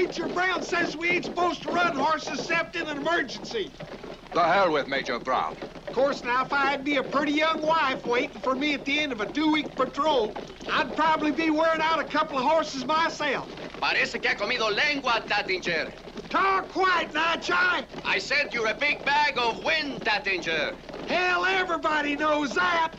Major Brown says we ain't supposed to run horses except in an emergency. The hell with Major Brown. Of course, now, if I had me a pretty young wife waiting for me at the end of a 2-week patrol, I'd probably be wearing out a couple of horses myself. Parece que ha comido lengua, Tattinger. Talk quiet now, Chai. I said you're a big bag of wind, Tattinger. Hell, everybody knows that.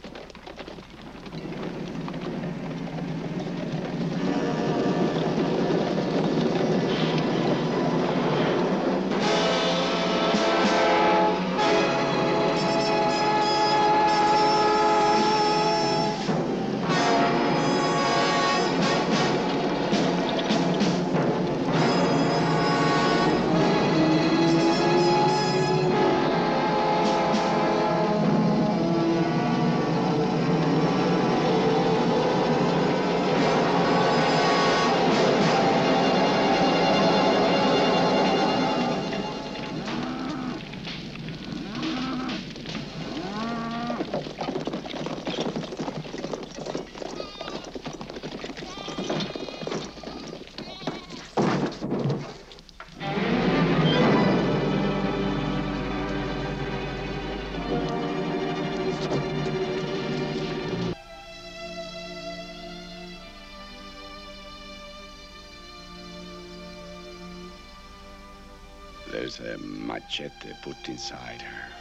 There's a machete put inside her.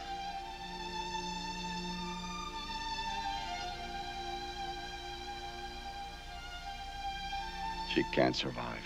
She can't survive.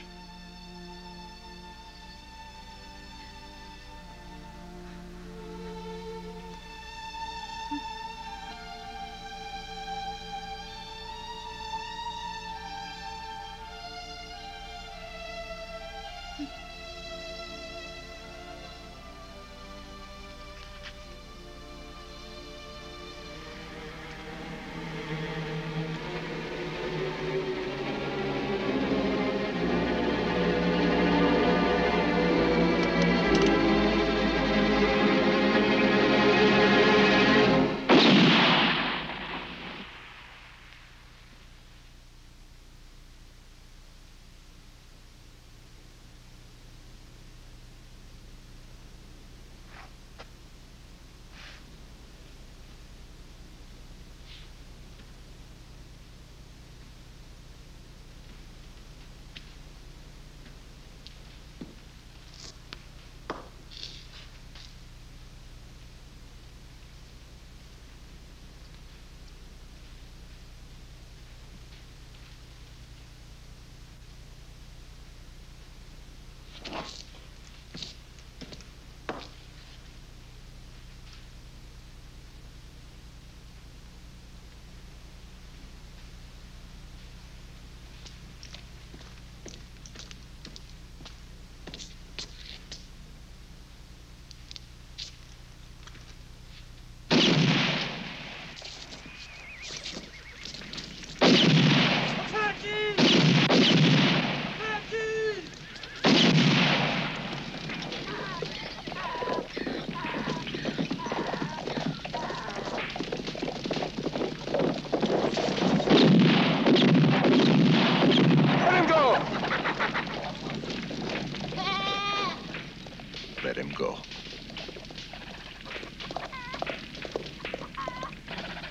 Let him go.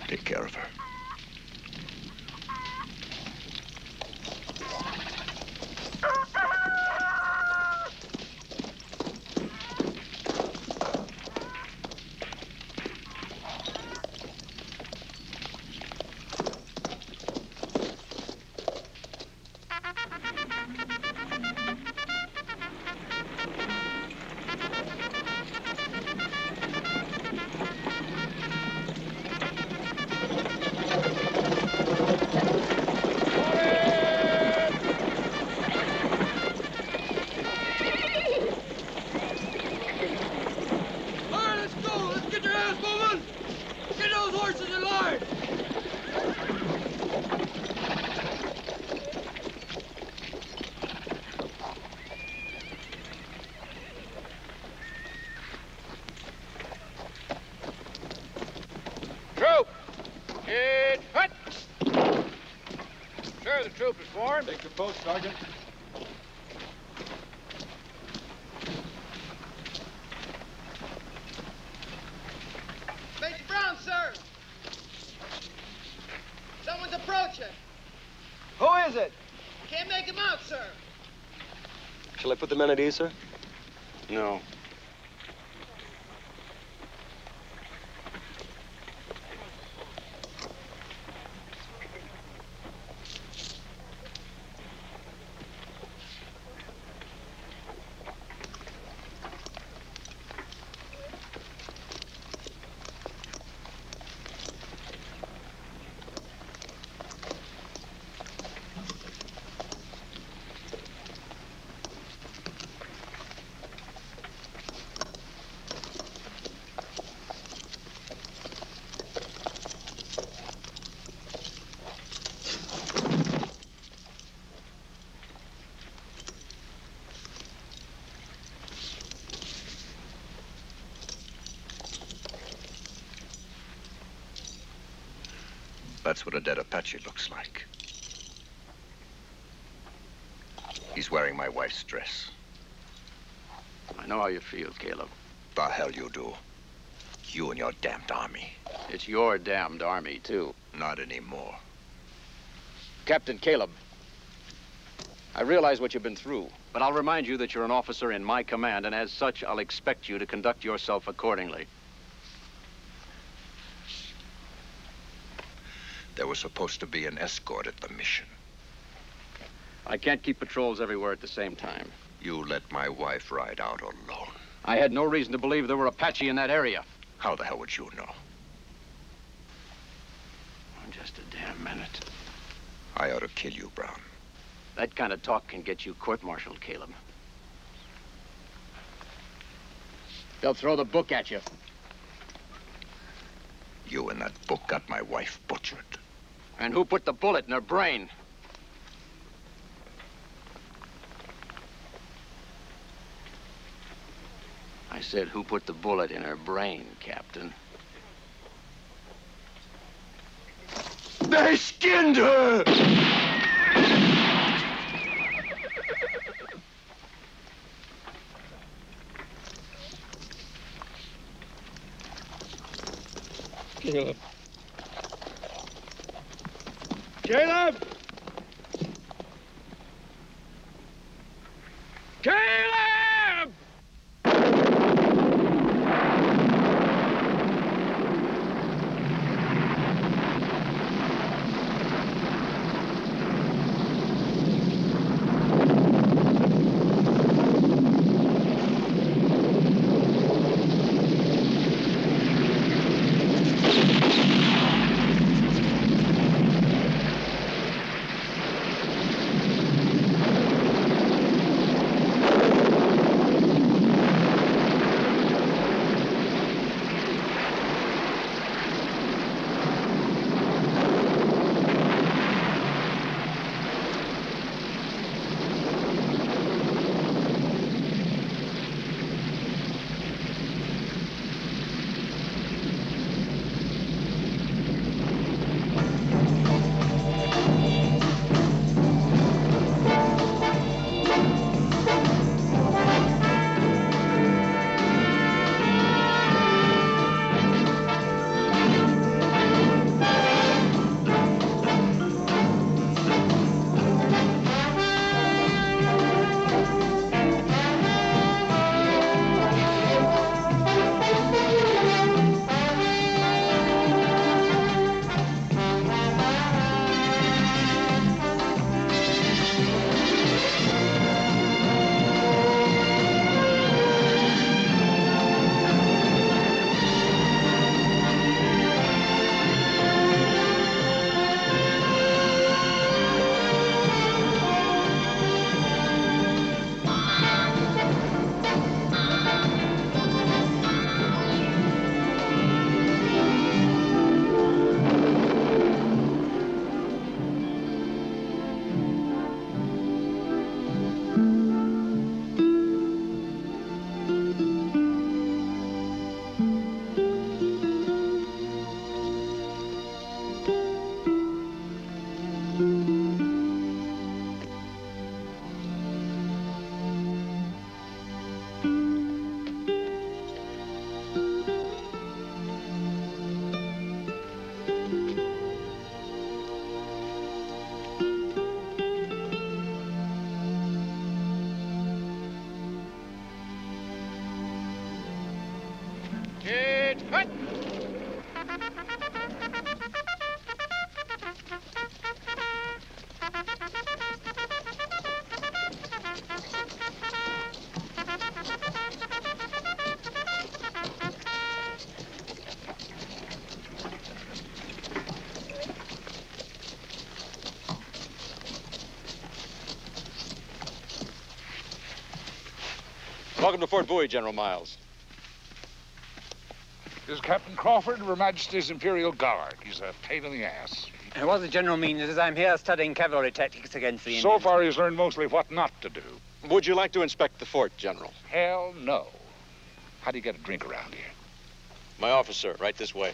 Take care of her. Take the post, Sergeant. is it? Can't make him out, sir. Shall I put the men at ease, sir? No. That's what a dead Apache looks like. He's wearing my wife's dress. I know how you feel, Caleb. The hell you do. You and your damned army. It's your damned army, too. Not anymore. Captain Caleb, I realize what you've been through, but I'll remind you that you're an officer in my command, and as such, I'll expect you to conduct yourself accordingly. There was supposed to be an escort at the mission. I can't keep patrols everywhere at the same time. You let my wife ride out alone. I had no reason to believe there were Apache in that area. How the hell would you know? Just a damn minute. I ought to kill you, Brown. That kind of talk can get you court-martialed, Caleb. They'll throw the book at you. You and that book got my wife butchered. And who put the bullet in her brain? I said, who put the bullet in her brain, Captain? They skinned her! Caleb. Caleb! Caleb! Welcome to Fort Bowie, General Miles. This is Captain Crawford of Her Majesty's Imperial Guard. He's a pain in the ass. What the general means is I'm here studying cavalry tactics against the Indians. So far, he's learned mostly what not to do. Would you like to inspect the fort, General? Hell no. How do you get a drink around here? My officer, right this way.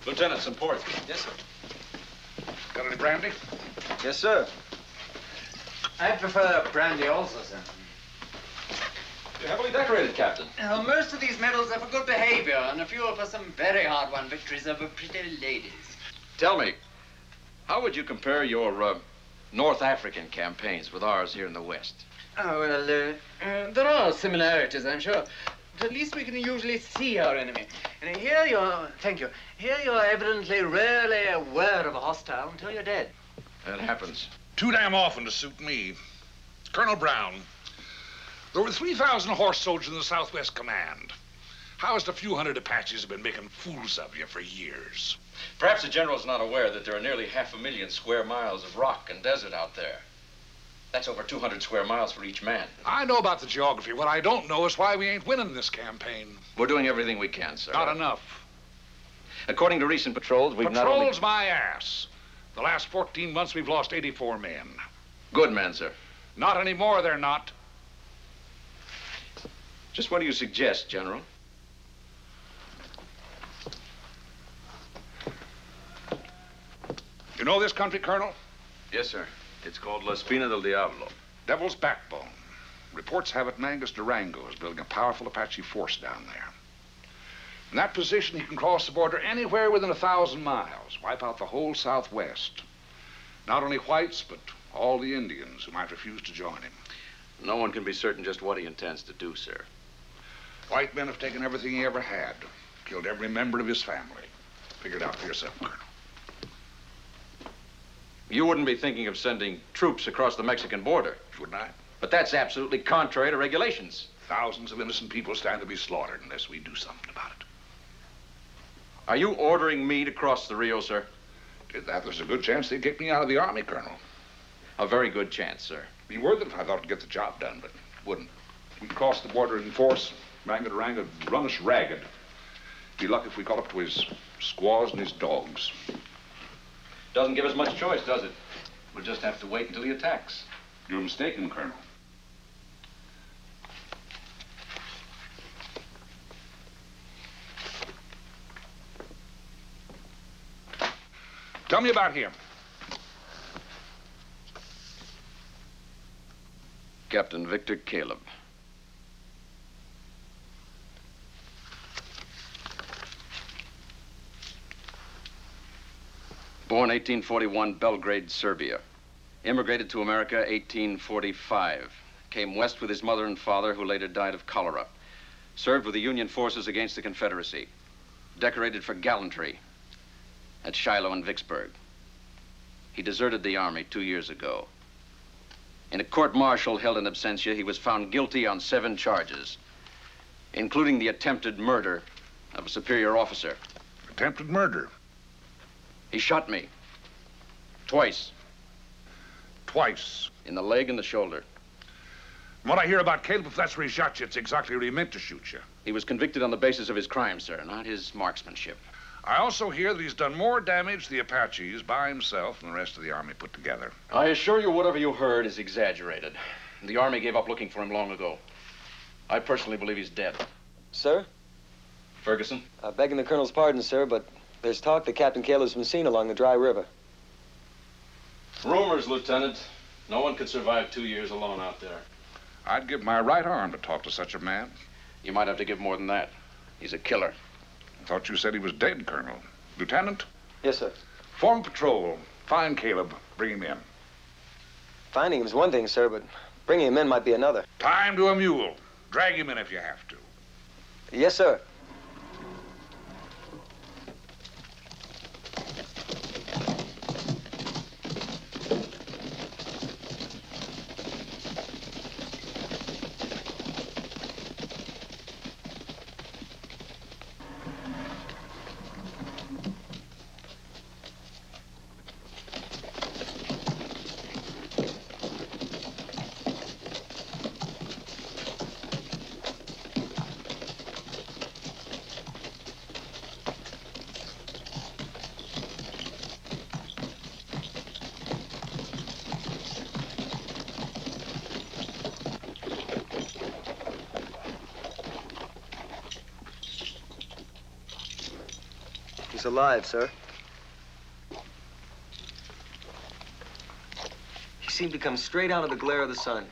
Lieutenant, some port. Yes, sir. Got any brandy? Yes, sir. I prefer brandy also, sir. You're heavily decorated, Captain. Most of these medals are for good behavior, and a few are for some very hard-won victories over pretty ladies. Tell me, how would you compare your North African campaigns with ours here in the West? Oh, well, there are similarities, I'm sure. But at least we can usually see our enemy. And here you're, thank you, here you're evidently rarely aware of a hostile until you're dead. That happens. Too damn often to suit me. Colonel Brown, there were 3,000 horse soldiers in the Southwest Command. How's the few hundred Apaches have been making fools of you for years? Perhaps the general's not aware that there are nearly 500,000 square miles of rock and desert out there. That's over 200 square miles for each man. I know about the geography. What I don't know is why we ain't winning this campaign. We're doing everything we can, sir. Not enough. According to recent patrols, we've not only... Patrols my ass. The last 14 months, we've lost 84 men. Good men, sir. Not anymore, they're not. Just what do you suggest, General? You know this country, Colonel? Yes, sir. It's called La Espina del Diablo. Devil's Backbone. Reports have it Mangus Durango is building a powerful Apache force down there. In that position, he can cross the border anywhere within 1,000 miles, wipe out the whole Southwest. Not only whites, but all the Indians who might refuse to join him. No one can be certain just what he intends to do, sir. White men have taken everything he ever had, killed every member of his family. Figure it out for yourself, Colonel. You wouldn't be thinking of sending troops across the Mexican border. Wouldn't I? But that's absolutely contrary to regulations. Thousands of innocent people stand to be slaughtered unless we do something about it. Are you ordering me to cross the Rio, sir? Did that, there's a good chance they'd kick me out of the Army, Colonel. A very good chance, sir. Be worth it if I thought it'd get the job done, but wouldn't. We'd cross the border in force. Rangadarang would run us ragged. Be lucky if we caught up to his squaws and his dogs. Doesn't give us much choice, does it? We'll just have to wait until he attacks. You're mistaken, Colonel. Tell me about him. Captain Viktor Kaleb. Born 1841, Belgrade, Serbia. Immigrated to America 1845. Came west with his mother and father, who later died of cholera. Served with the Union forces against the Confederacy. Decorated for gallantry at Shiloh and Vicksburg. He deserted the Army 2 years ago. In a court-martial held in absentia, he was found guilty on 7 charges, including the attempted murder of a superior officer. Attempted murder? He shot me. Twice. Twice? In the leg and the shoulder. From what I hear about Caleb, if that's where he shot you, it's exactly where he meant to shoot you. He was convicted on the basis of his crime, sir, not his marksmanship. I also hear that he's done more damage to the Apaches by himself than the rest of the Army put together. I assure you whatever you heard is exaggerated. The Army gave up looking for him long ago. I personally believe he's dead. Sir? Ferguson? Begging the Colonel's pardon, sir, but there's talk that Captain Caleb's been seen along the dry river. Rumors, Lieutenant. No one could survive 2 years alone out there. I'd give my right arm to talk to such a man. You might have to give more than that. He's a killer. I thought you said he was dead, Colonel. Lieutenant? Yes, sir. Form patrol. Find Caleb. Bring him in. Finding him's one thing, sir, but bringing him in might be another. Tie him to a mule. Drag him in if you have to. Yes, sir. He's alive, sir. He seemed to come straight out of the glare of the sun.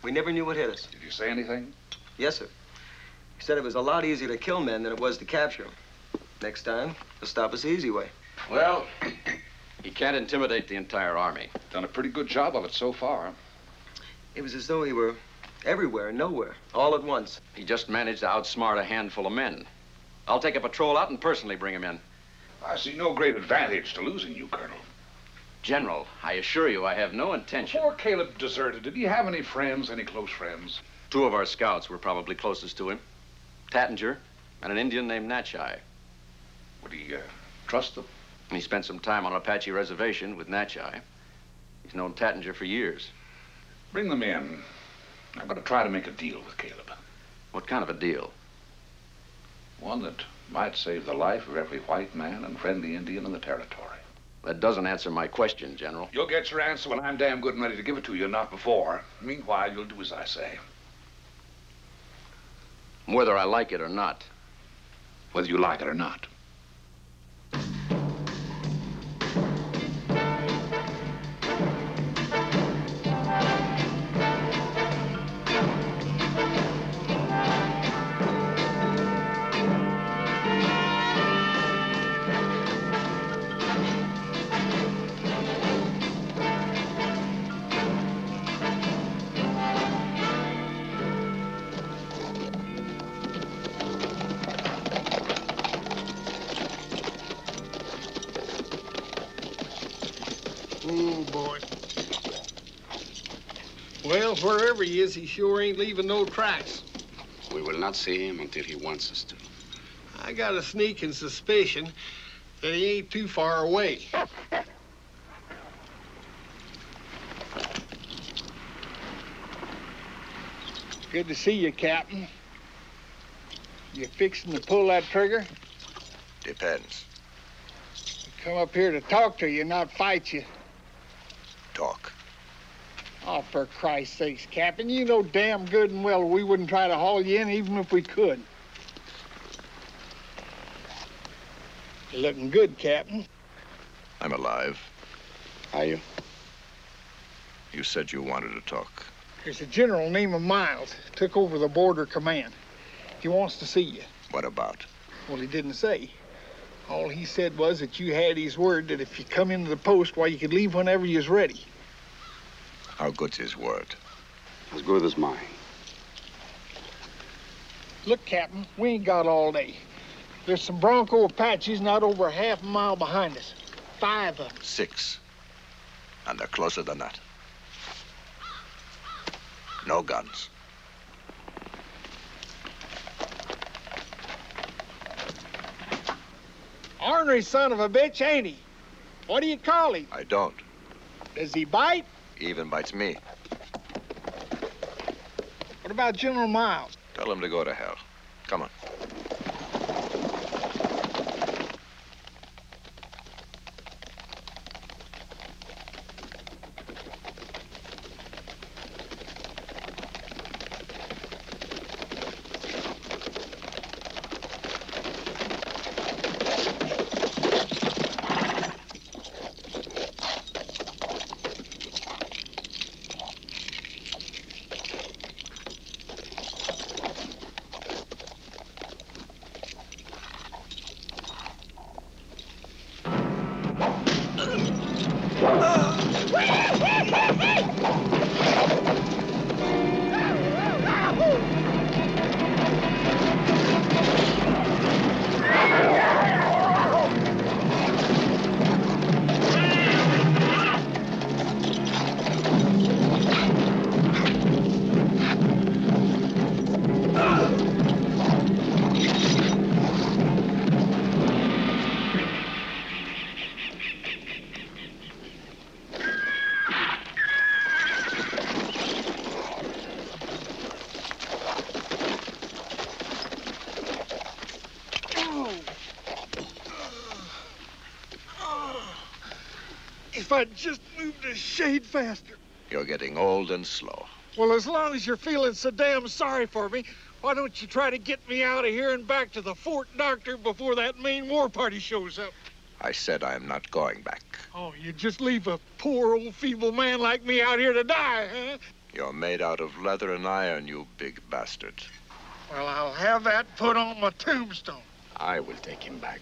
We never knew what hit us. Did you say anything? Yes, sir. He said it was a lot easier to kill men than it was to capture them. Next time, he'll stop us the easy way. Well, he can't intimidate the entire army. Done a pretty good job of it so far. It was as though he were everywhere and nowhere, all at once. He just managed to outsmart a handful of men. I'll take a patrol out and personally bring him in. I see no great advantage to losing you, Colonel. General, I assure you I have no intention. Before Caleb deserted, did he have any friends, any close friends? 2 of our scouts were probably closest to him. Tattinger and an Indian named Natchai. Would he trust them? He spent some time on Apache reservation with Natchai. He's known Tattinger for years. Bring them in. I'm going to try to make a deal with Caleb. What kind of a deal? One that might save the life of every white man and friendly Indian in the territory. That doesn't answer my question, General. You'll get your answer when I'm damn good and ready to give it to you, not before. Meanwhile, you'll do as I say. Whether I like it or not. Whether you like it or not. Oh, boy. Well, wherever he is, he sure ain't leaving no tracks. We will not see him until he wants us to. I got a sneaking suspicion that he ain't too far away. Good to see you, Captain. You fixing to pull that trigger? Depends. I come up here to talk to you, not fight you. Talk. Oh, for Christ's sakes, Captain, you know damn good and well we wouldn't try to haul you in even if we could. You're looking good, Captain. I'm alive. Are you? You said you wanted to talk. There's a general named Miles, took over the border command. He wants to see you. What about? Well, he didn't say. All he said was that you had his word that if you come into the post, why, you could leave whenever you was ready. How good's his word? As good as mine. Look, Captain, we ain't got all day. There's some Bronco Apaches not over a half a mile behind us. 5 of them. 6. And they're closer than that. No guns. Ornery son of a bitch, ain't he? What do you call him? I don't. Does he bite? He even bites me. What about General Miles? Tell him to go to hell. Come on. I just moved a shade faster. You're getting old and slow. Well, as long as you're feeling so damn sorry for me, why don't you try to get me out of here and back to the Fort Doctor before that main war party shows up? I said I am not going back. Oh, you just leave a poor old feeble man like me out here to die, huh? You're made out of leather and iron, you big bastard. Well, I'll have that put on my tombstone. I will take him back.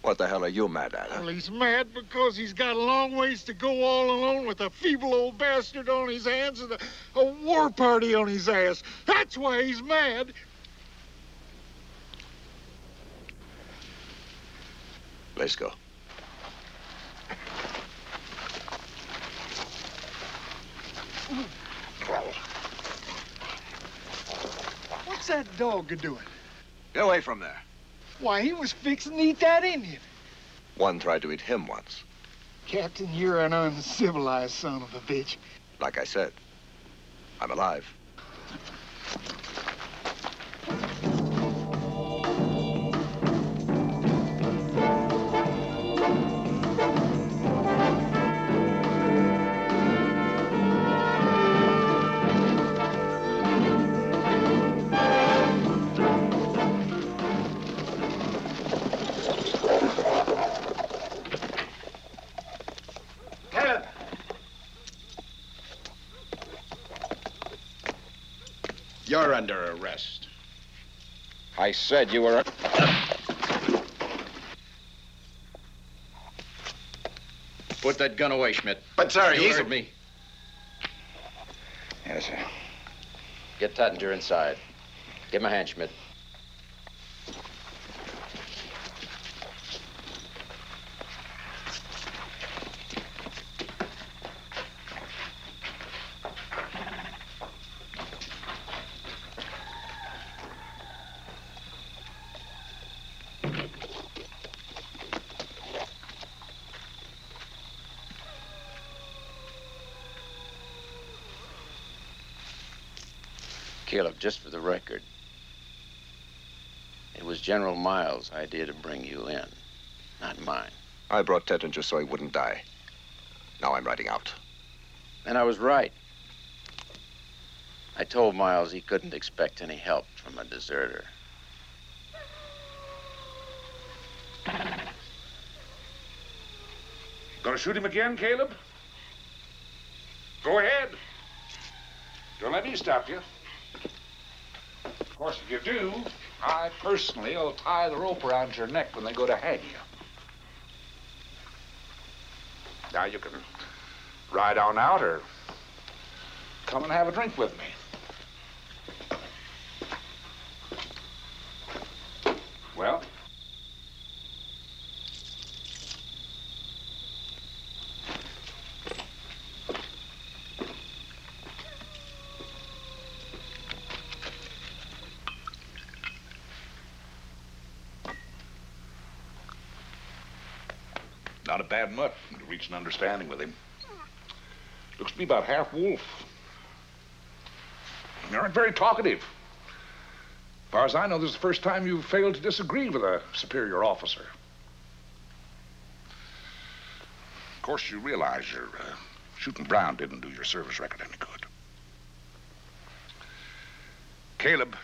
What the hell are you mad at, huh? Well, he's mad because he's got a long ways to go all alone with a feeble old bastard on his hands and a war party on his ass. That's why he's mad. Let's go. What's that dog doing? Get away from there. Why, he was fixing to eat that Indian. One tried to eat him once. Captain, you're an uncivilized son of a bitch. Like I said, I'm alive. You're under arrest. I said you were... Put that gun away, Schmidt. But, sir, You heard me. Yes, sir. Get Tattinger inside. Give him a hand, Schmidt. Caleb, just for the record, it was General Miles' idea to bring you in, not mine. I brought Tattinger so he wouldn't die. Now I'm riding out. And I was right. I told Miles he couldn't expect any help from a deserter. Gonna shoot him again, Caleb? Go ahead. Don't let me stop you. Of course, if you do, I personally will tie the rope around your neck when they go to hang you. Now you can ride on out or come and have a drink with me. Well? Not a bad mutt to reach an understanding with him. Looks to be about half wolf. You aren't very talkative. As far as I know, this is the first time you've failed to disagree with a superior officer. Of course, you realize your shooting Brown didn't do your service record any good. Caleb,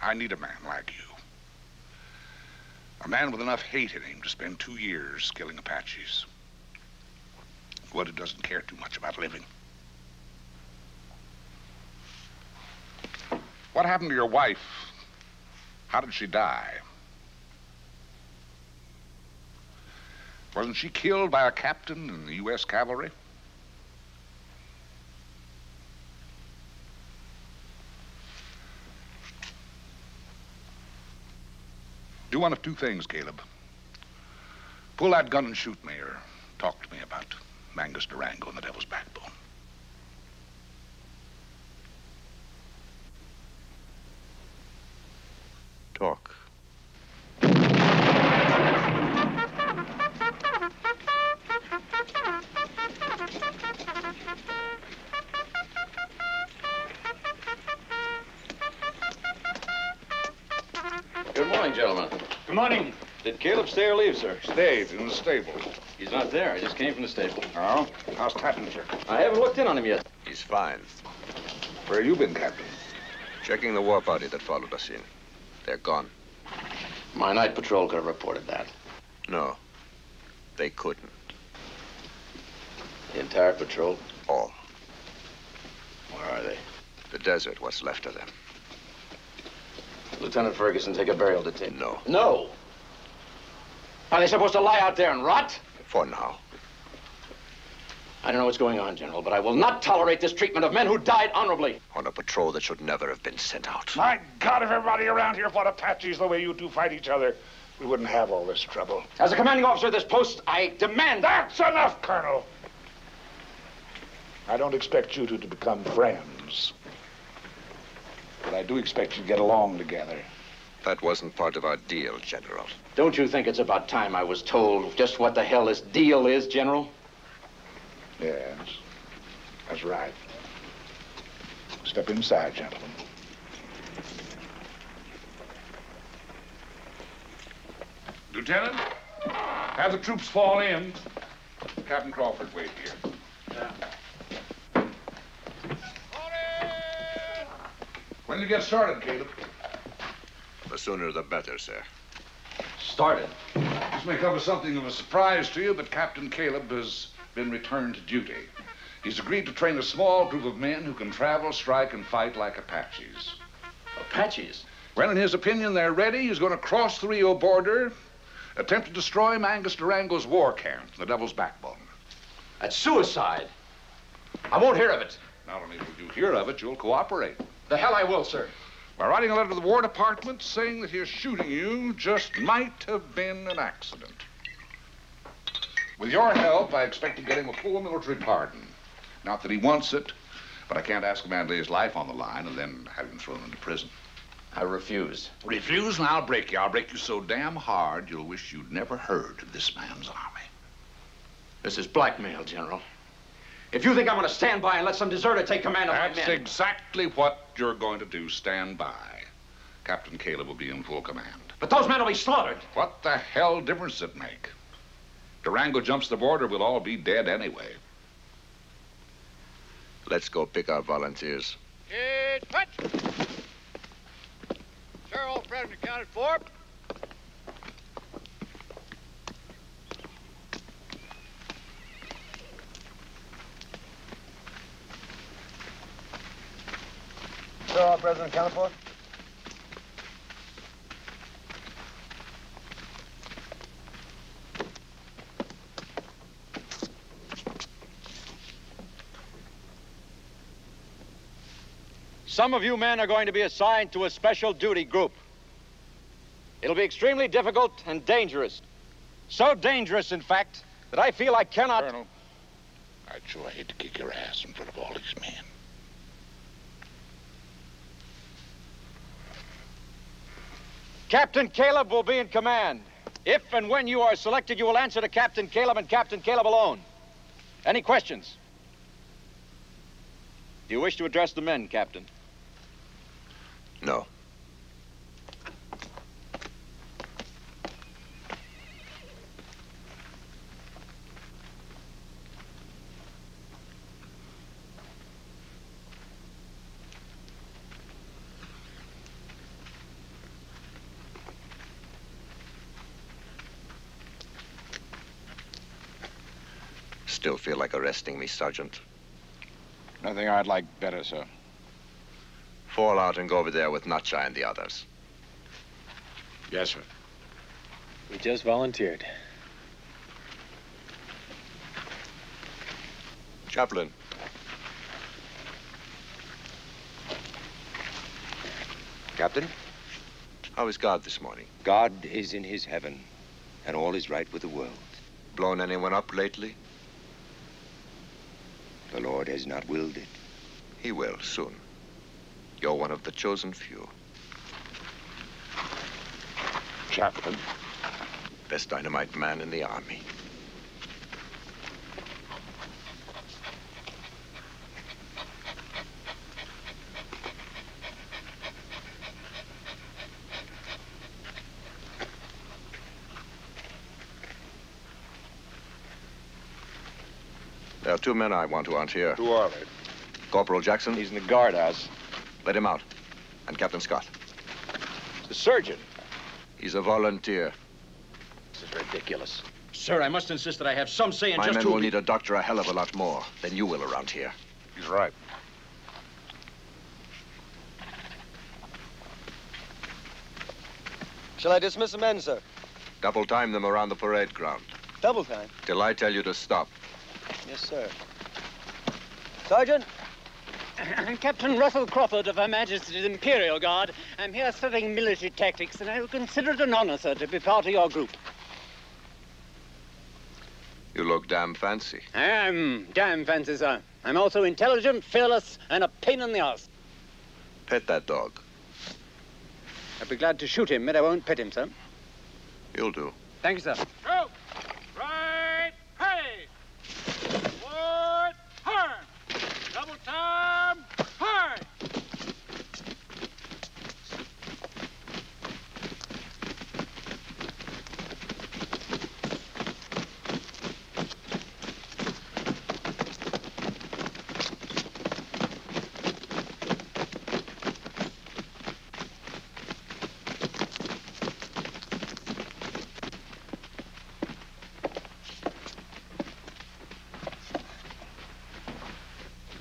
I need a man like you. A man with enough hate in him to spend 2 years killing Apaches. One who doesn't care too much about living. What happened to your wife? How did she die? Wasn't she killed by a captain in the U.S. cavalry? Do one of two things, Caleb. Pull that gun and shoot me, or talk to me about Mangus Durango and the Devil's Backbone. Talk. Good morning, gentlemen. Good morning. Did Caleb stay or leave, sir? Stayed in the stable. He's not there. I just came from the stable. Oh? How's Tattinger? I haven't looked in on him yet. He's fine. Where you been, Captain? Checking the war party that followed us in. They're gone. My night patrol could have reported that. No, they couldn't. The entire patrol? All. Where are they? The desert, what's left of them. Lieutenant Ferguson, take a burial to take. No. No? Are they supposed to lie out there and rot? For now. I don't know what's going on, General, but I will not tolerate this treatment of men who died honorably. On a patrol that should never have been sent out. My God, if everybody around here fought Apaches the way you two fight each other, we wouldn't have all this trouble. As a commanding officer of this post, I demand... That's enough, Colonel. I don't expect you two to become friends. But I do expect you to get along together. That wasn't part of our deal, General. Don't you think it's about time I was told just what the hell this deal is, General? Yes, that's right. Step inside, gentlemen. Lieutenant, have the troops fall in. Captain Crawford, wait here. Yeah. When you get started, Caleb? The sooner the better, sir. Started? This may come as something of a surprise to you, but Captain Kaleb has been returned to duty. He's agreed to train a small group of men who can travel, strike, and fight like Apaches. Apaches? Well, in his opinion, they're ready. He's going to cross the Rio border, attempt to destroy Mangus Durango's war camp, the Devil's Backbone. That's suicide. I won't hear of it. Not only will you hear of it, you'll cooperate. The hell I will, sir. By writing a letter to the War Department saying that his shooting you just might have been an accident. With your help, I expect to get him a full military pardon. Not that he wants it, but I can't ask a man to lay his life on the line and then have him thrown into prison. I refuse. Refuse, and I'll break you. I'll break you so damn hard, you'll wish you'd never heard of this man's army. This is blackmail, General. If you think I'm going to stand by and let some deserter take command of my men... That's exactly what you're going to do. Stand by. Captain Kaleb will be in full command. But those men will be slaughtered. What the hell difference does it make? Durango jumps the border, we'll all be dead anyway. Let's go pick our volunteers. It's put. Sir, all present accounted for. Sir, all present accounted for. Some of you men are going to be assigned to a special duty group. It'll be extremely difficult and dangerous. So dangerous, in fact, that I feel I cannot... Colonel, I'd sure hate to kick your ass in front of all these men. Captain Kaleb will be in command. If and when you are selected, you will answer to Captain Kaleb and Captain Kaleb alone. Any questions? Do you wish to address the men, Captain? No. Still feel like arresting me, Sergeant? Nothing I'd like better, sir. Fall out and go over there with Notchai and the others. Yes, sir. We just volunteered. Chaplain. Captain? How is God this morning? God is in his heaven, and all is right with the world. Blown anyone up lately? The Lord has not willed it. He will, soon. You're one of the chosen few. Chaplain. Best dynamite man in the army. There are two men I want who aren't here. Who are they? Corporal Jackson. He's in the guardhouse. Let him out. And Captain Scott. The surgeon. He's a volunteer. This is ridiculous. Sir, I must insist that I have some say in My just men who... will need a doctor a hell of a lot more than you will around here. He's right. Shall I dismiss the men, sir? Double time them around the parade ground. Double time? Till I tell you to stop. Yes, sir. Sergeant? I'm Captain Russell Crawford of Her Majesty's Imperial Guard. I'm here studying military tactics, and I would consider it an honor, sir, to be part of your group. You look damn fancy. I am damn fancy, sir. I'm also intelligent, fearless, and a pain in the ass. Pet that dog. I'd be glad to shoot him, but I won't pet him, sir. You'll do. Thank you, sir. Go! Right, hey! Forward, hard! Double time, hard!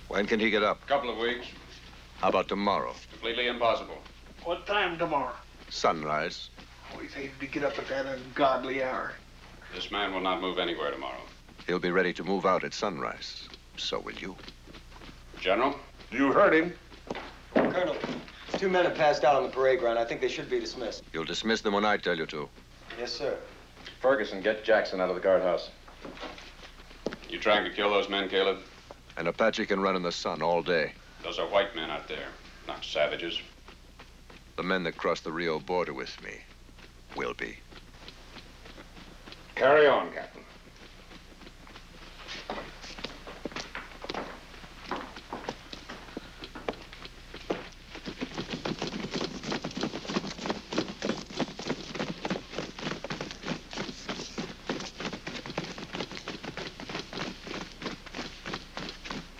When can he get up? Couple of weeks. How about tomorrow? Completely impossible. What time tomorrow? Sunrise. Always hated to get up at that ungodly hour. This man will not move anywhere tomorrow. He'll be ready to move out at sunrise. So will you. General? You heard him. Colonel, two men have passed out on the parade ground. I think they should be dismissed. You'll dismiss them when I tell you to. Yes, sir. Ferguson, get Jackson out of the guardhouse. You trying to kill those men, Caleb? An Apache can run in the sun all day. Those are white men out there, not savages. The men that cross the Rio border with me will be. Carry on, Captain.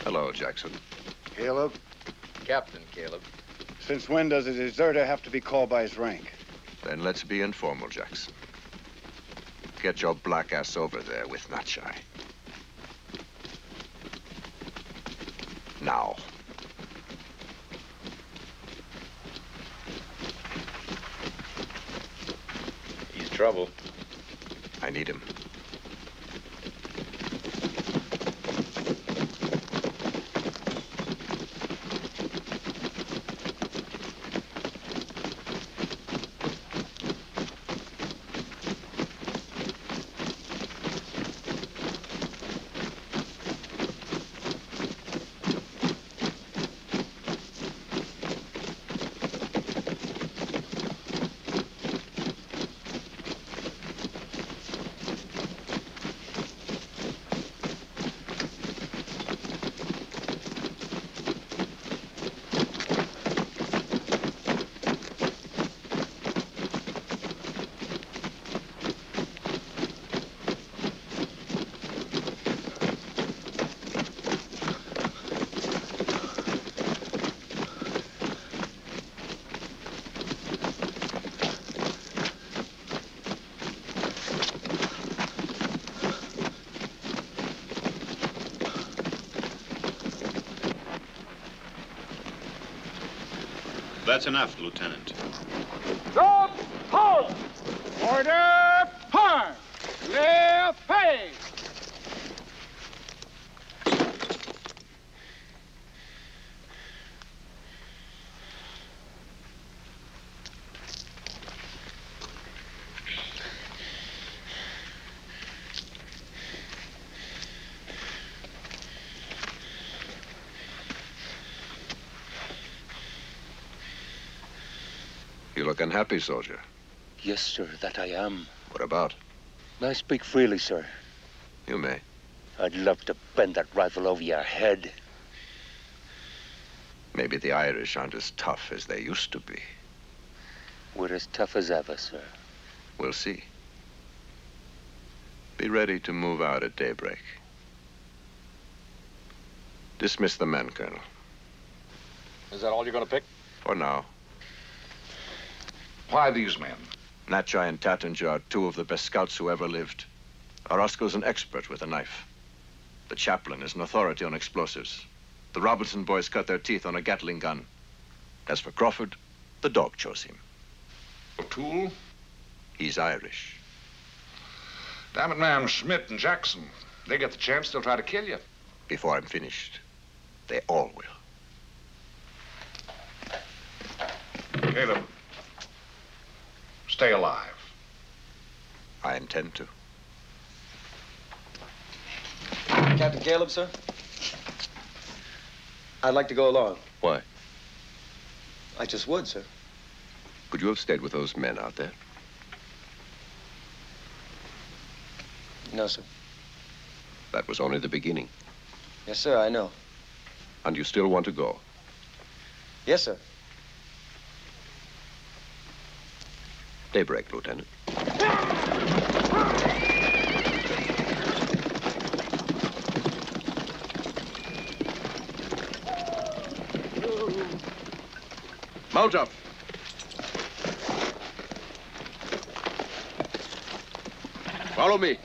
Hello, Jackson. Caleb? Captain Caleb. Since when does a deserter have to be called by his rank? Then let's be informal, Jackson. Get your black ass over there with Nutshine. Now. He's trouble. I need him. That's enough, Lieutenant. Stop! Halt! Order! Hard! Left face! You look unhappy, soldier. Yes, sir, that I am. What about? I speak freely, sir. You may. I'd love to bend that rifle over your head. Maybe the Irish aren't as tough as they used to be. We're as tough as ever, sir. We'll see. Be ready to move out at daybreak. Dismiss the men, Colonel. Is that all you're going to pick? For now. Why these men? Natcha and Tattinger are two of the best scouts who ever lived. Orozco's an expert with a knife. The chaplain is an authority on explosives. The Robinson boys cut their teeth on a Gatling gun. As for Crawford, the dog chose him. O'Toole? He's Irish. Damn it, man, Schmidt and Jackson. They get the chance, they'll try to kill you. Before I'm finished, they all will. Caleb, stay alive. I intend to. Captain Kaleb, sir? I'd like to go along. Why? I just would, sir. Could you have stayed with those men out there? No, sir. That was only the beginning. Yes, sir, I know. And you still want to go? Yes, sir. Daybreak, Lieutenant. Mount up. Follow me.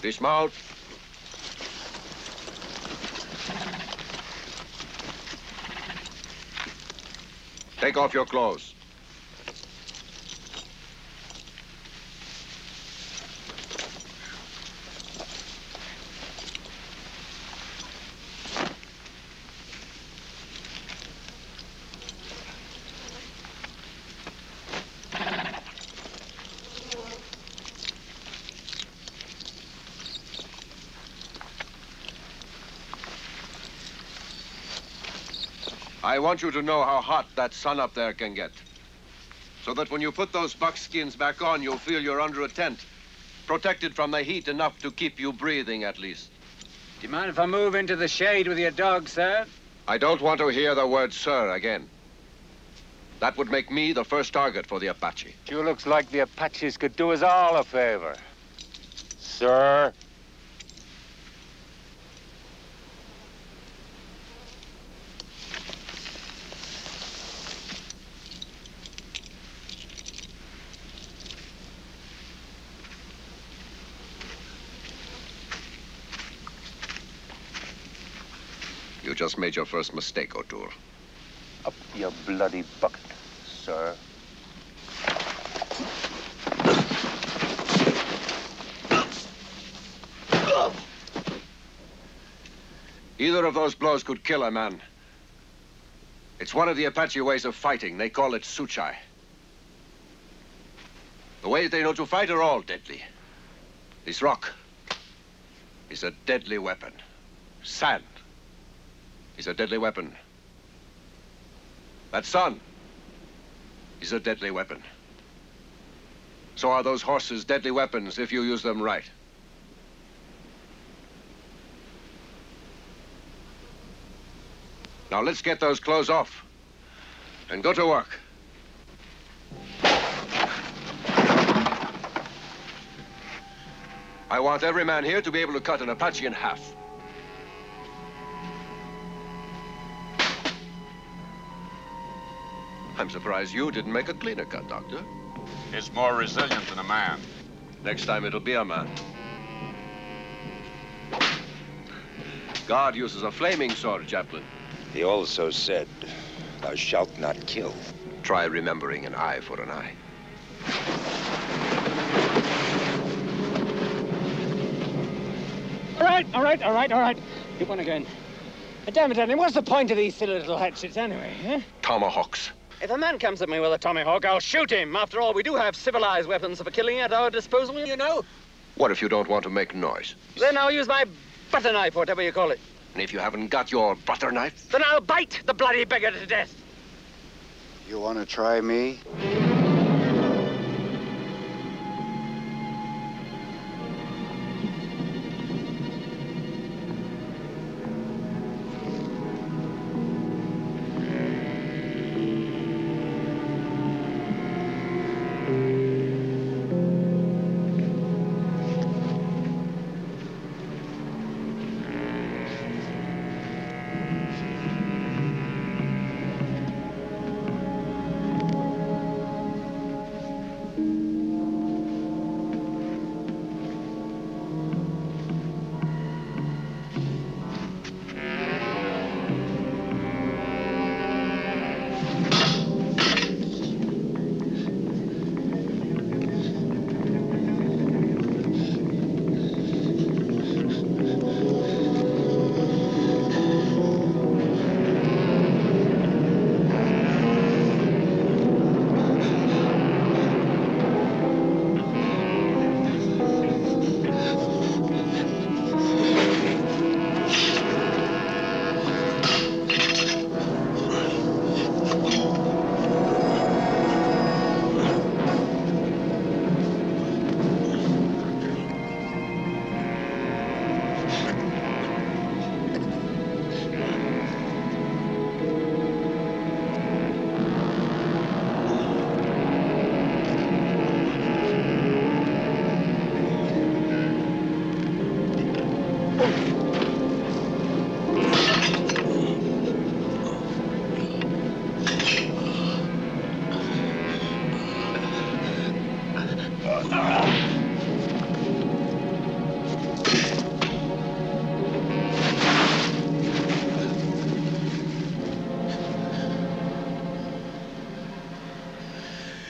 Dismount. Take off your clothes. I want you to know how hot that sun up there can get. So that when you put those buckskins back on, you'll feel you're under a tent. Protected from the heat enough to keep you breathing, at least. Do you mind if I move into the shade with your dog, sir? I don't want to hear the word sir again. That would make me the first target for the Apache. Sure looks like the Apaches could do us all a favor. Sir? You just made your first mistake, O'Toole. Up your bloody bucket, sir. Either of those blows could kill a man. It's one of the Apache ways of fighting. They call it suchai. The ways they know to fight are all deadly. This rock is a deadly weapon. Sand is a deadly weapon. That sun is a deadly weapon. So are those horses deadly weapons if you use them right. Now let's get those clothes off and go to work. I want every man here to be able to cut an Apache in half. I'm surprised you didn't make a cleaner cut, Doctor. He's more resilient than a man. Next time it'll be a man. God uses a flaming sword, Chaplain. He also said, "Thou shalt not kill." Try remembering an eye for an eye. All right. Keep on again. Damn it, Annie, what's the point of these silly little hatchets anyway, eh? Tomahawks. If a man comes at me with a tomahawk, I'll shoot him. After all, we do have civilized weapons for killing at our disposal, you know. What if you don't want to make noise? Then I'll use my butter knife, whatever you call it. And if you haven't got your butter knife? Then I'll bite the bloody beggar to death. You want to try me?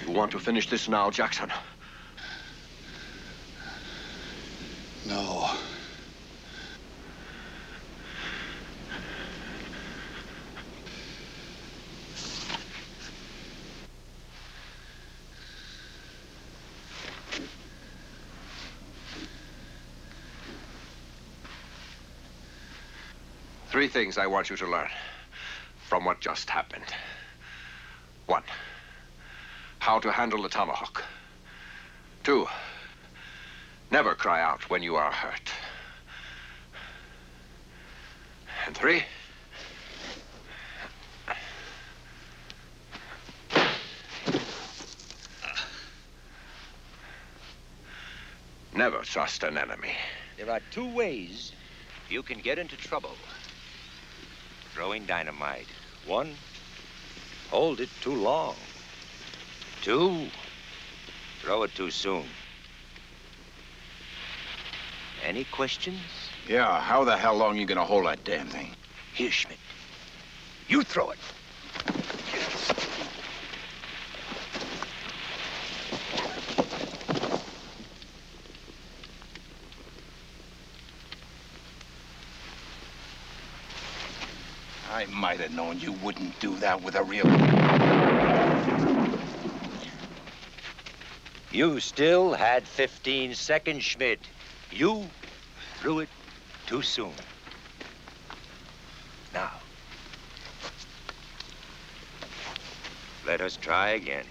Want to finish this now, Jackson? No. Three things I want you to learn from what just happened. One, how to handle the tomahawk. Two, never cry out when you are hurt. And three, never trust an enemy. There are two ways you can get into trouble. Throwing dynamite. One, hold it too long. Two, throw it too soon. Any questions? Yeah, how the hell long you gonna hold that damn thing? Here, Schmidt. You throw it. I might have known you wouldn't do that with a real... You still had 15 seconds, Schmidt. You threw it too soon. Now, let us try again.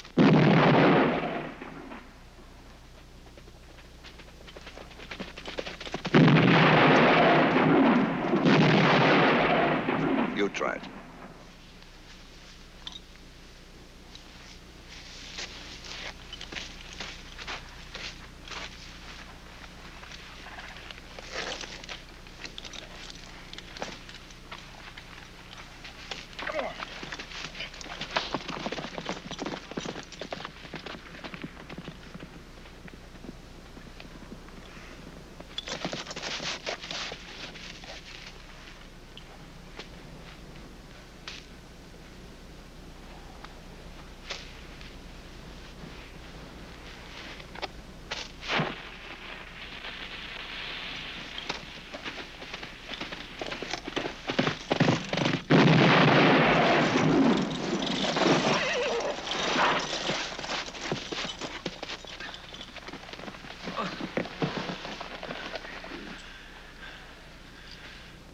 You tried.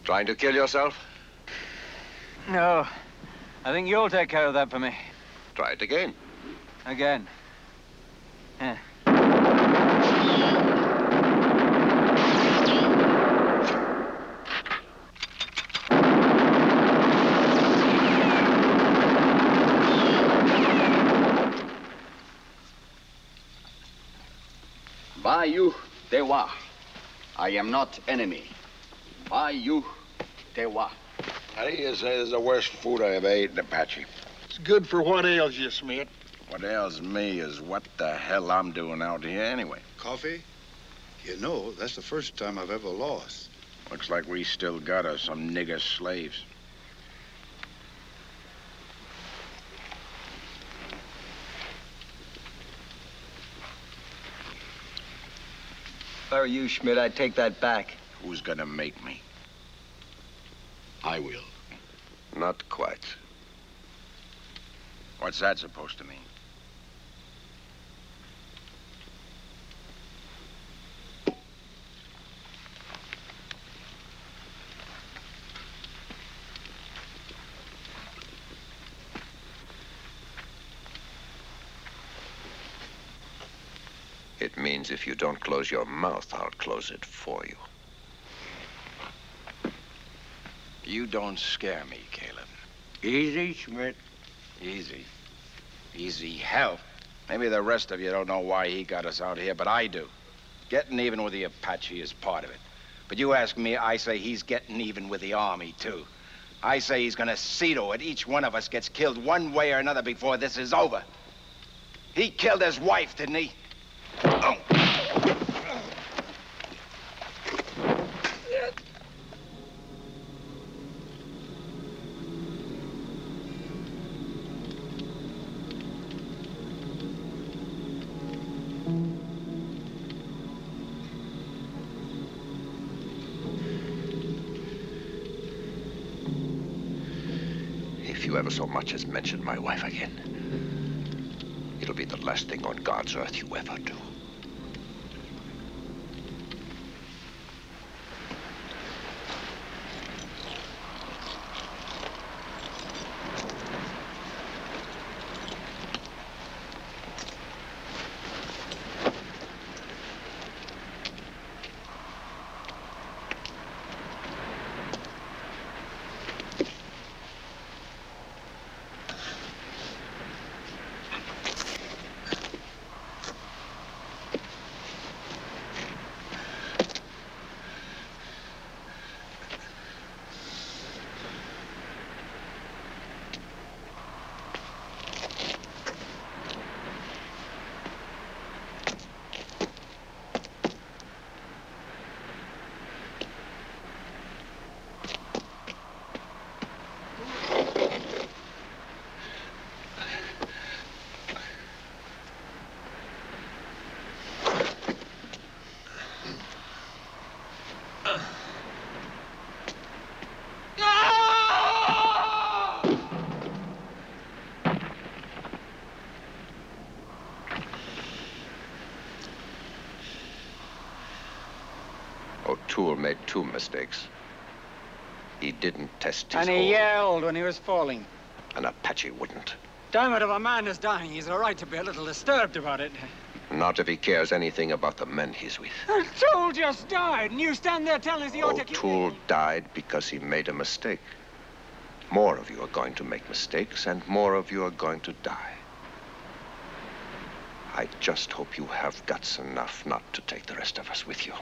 Trying to kill yourself? No. I think you'll take care of that for me. Try it again. Again. Yeah. Bayou Dewa. I am not enemy. Bayou Dewa. How do you say this is the worst food I ever ate in Apache? It's good for what ails you, Smith. What ails me is what the hell I'm doing out here anyway. Coffee? You know, that's the first time I've ever lost. Looks like we still got us some nigger slaves. If I were you, Schmidt, I'd take that back. Who's gonna make me? I will. Not quite. What's that supposed to mean? It means if you don't close your mouth, I'll close it for you. You don't scare me, Caleb. Easy, Schmidt. Easy. Easy hell. Maybe the rest of you don't know why he got us out here, but I do. Getting even with the Apache is part of it. But you ask me, I say he's getting even with the army, too. I say he's gonna see to it each one of us gets killed one way or another before this is over. He killed his wife, didn't he? Oh. If you ever so much as mention my wife again, it'll be the last thing on God's earth you ever do. O'Toole made 2 mistakes. He didn't test his And he hold. yelled when he was falling. An Apache wouldn't. Damn it, if a man is dying, he's a right to be a little disturbed about it. Not if he cares anything about the men he's with. O'Toole just died, and you stand there telling us he ought to... O'Toole died because he made a mistake. More of you are going to make mistakes, and more of you are going to die. I just hope you have guts enough not to take the rest of us with you.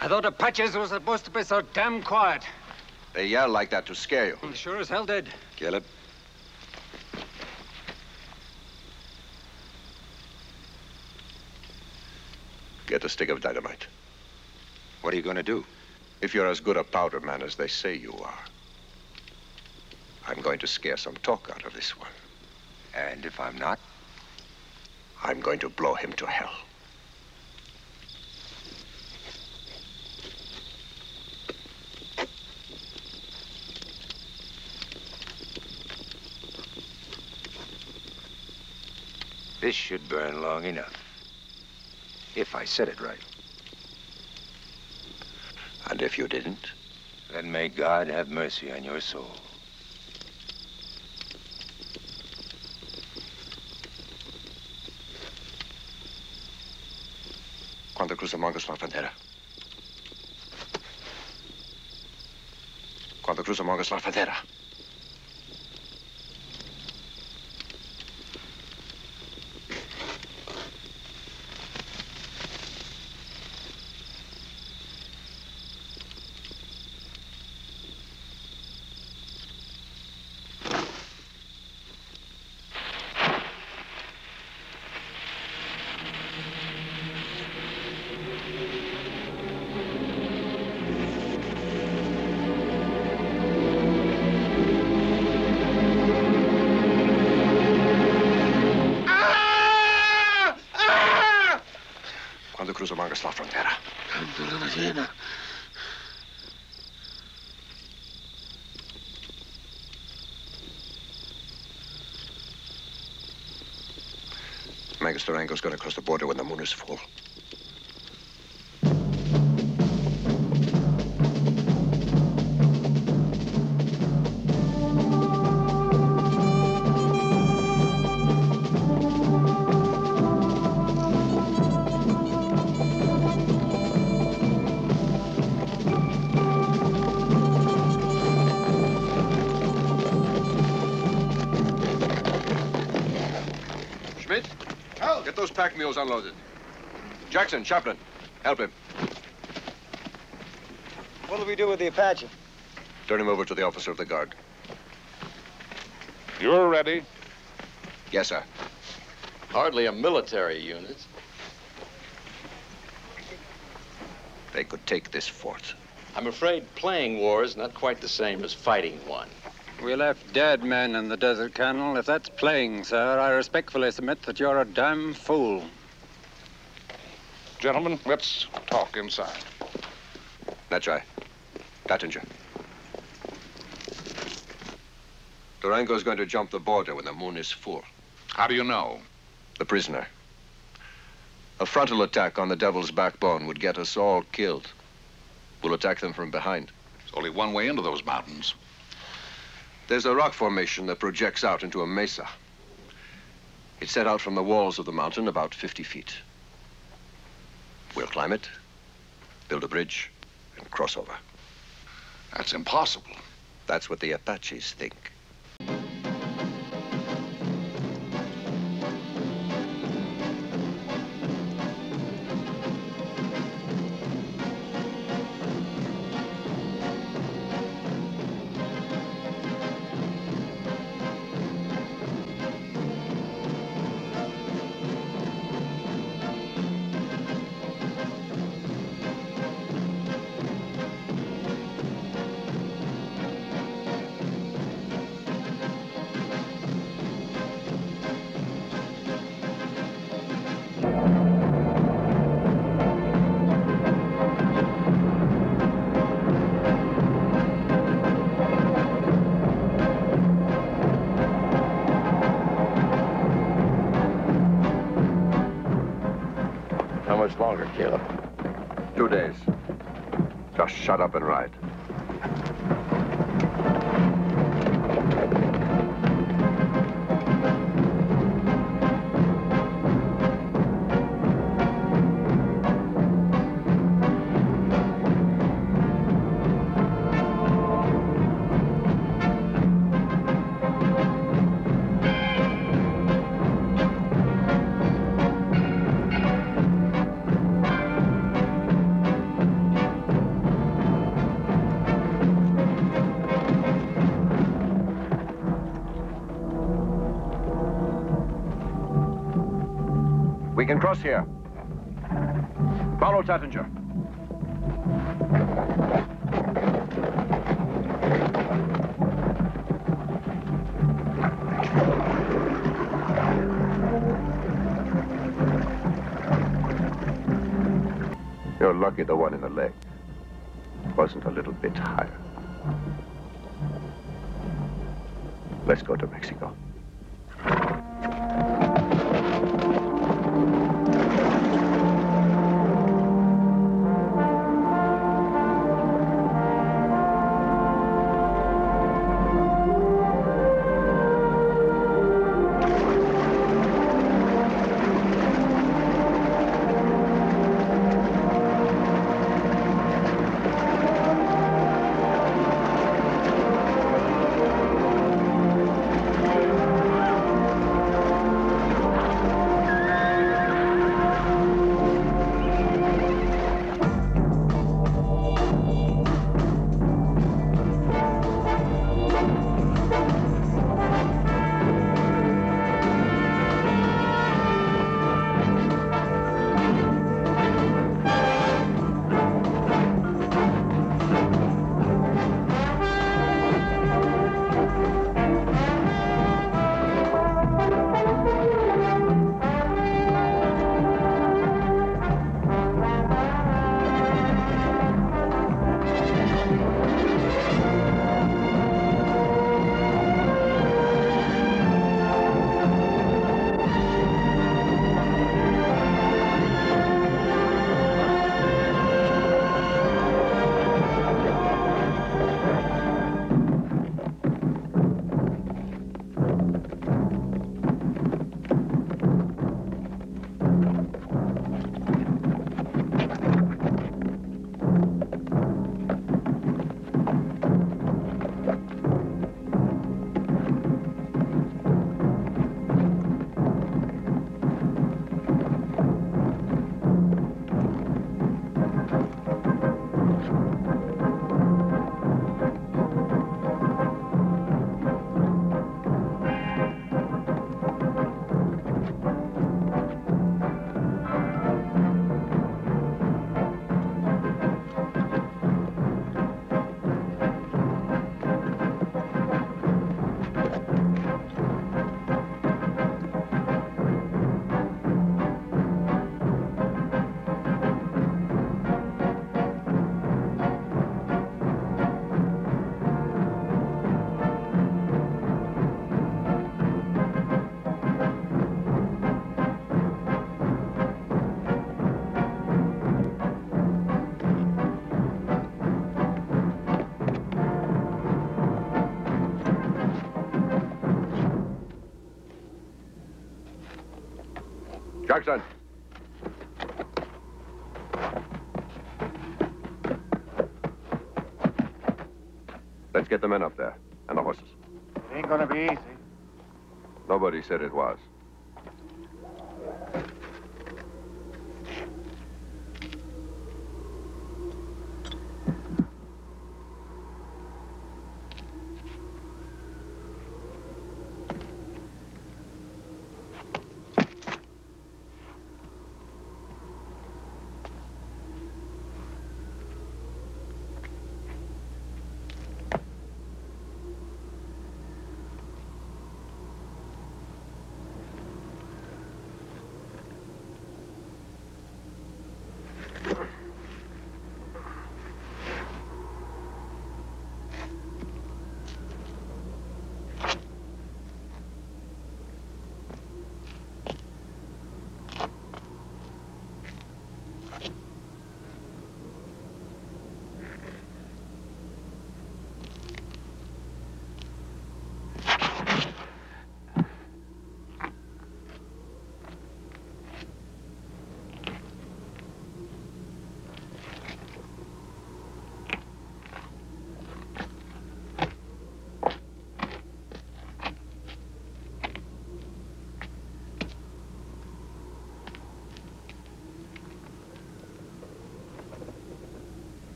I thought Apaches were supposed to be so damn quiet. They yell like that to scare you. Well, sure as hell did. Kaleb. Get a stick of dynamite. What are you going to do? If you're as good a powder man as they say you are, I'm going to scare some talk out of this one. And if I'm not? I'm going to blow him to hell. This should burn long enough. If I said it right. And if you didn't? Then may God have mercy on your soul. Cuando cruzamos la frontera. Cuando cruzamos la frontera. Cuando cruzamos la frontera. Crenna. Magus Durango's going to cross the border when the moon is full. Get those pack mules unloaded. Jackson, chaplain, help him. What'll we do with the Apache? Turn him over to the officer of the guard. You're ready? Yes, sir. Hardly a military unit. They could take this fort. I'm afraid playing war is not quite the same as fighting one. We left dead men in the desert, Colonel. If that's playing, sir, I respectfully submit that you're a damn fool. Gentlemen, let's talk inside. That's right. Tattinger. Durango's going to jump the border when the moon is full. How do you know? The prisoner. A frontal attack on the Devil's Backbone would get us all killed. We'll attack them from behind. There's only one way into those mountains. There's a rock formation that projects out into a mesa. It's set out from the walls of the mountain about 50 feet. We'll climb it, build a bridge, and cross over. That's impossible. That's what the Apaches think. How much longer, Caleb? 2 days. Just shut up and ride. We can cross here. Follow Tattinger. You're lucky the one in the leg wasn't a little bit higher. Let's go to Mexico. Jackson. Let's get the men up there, and the horses. It ain't gonna be easy. Nobody said it was.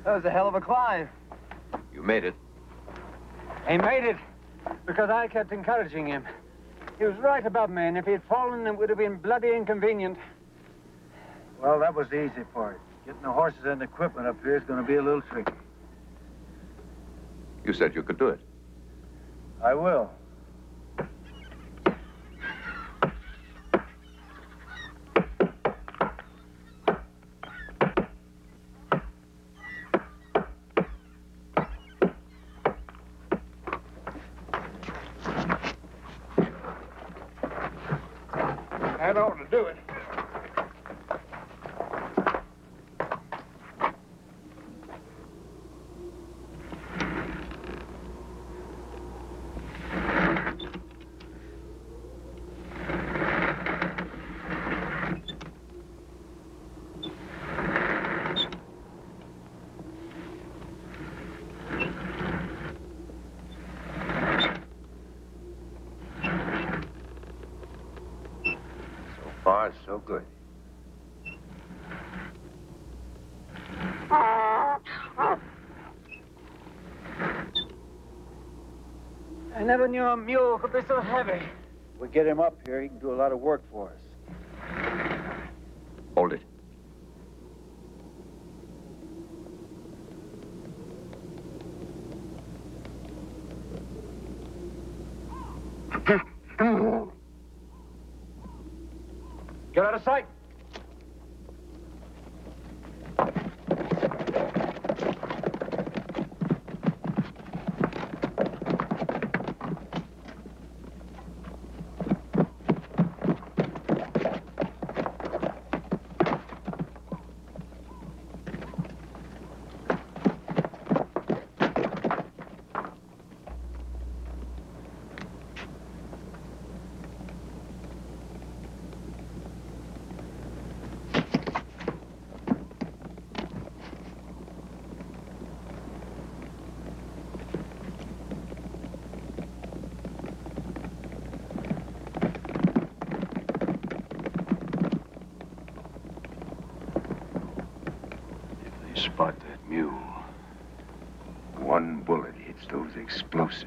That was a hell of a climb. You made it. He made it because I kept encouraging him. He was right above me, and if he'd fallen, it would have been bloody inconvenient. Well, that was the easy part. Getting the horses and equipment up here is going to be a little tricky. You said you could do it. I will. That ought to do it. Far, so good. I never knew a mule could be so heavy. We get him up here, he can do a lot of work for us. Hold it. Get out of sight. Spot that mule. One bullet hits those explosives.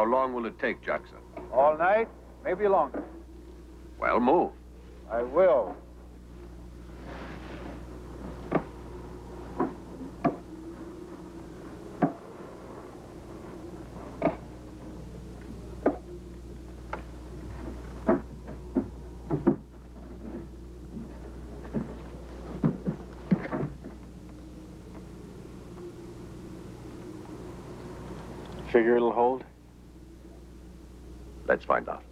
How long will it take, Jackson? All night, maybe longer. Well, move. I will. Figure it'll hold? Let's find out.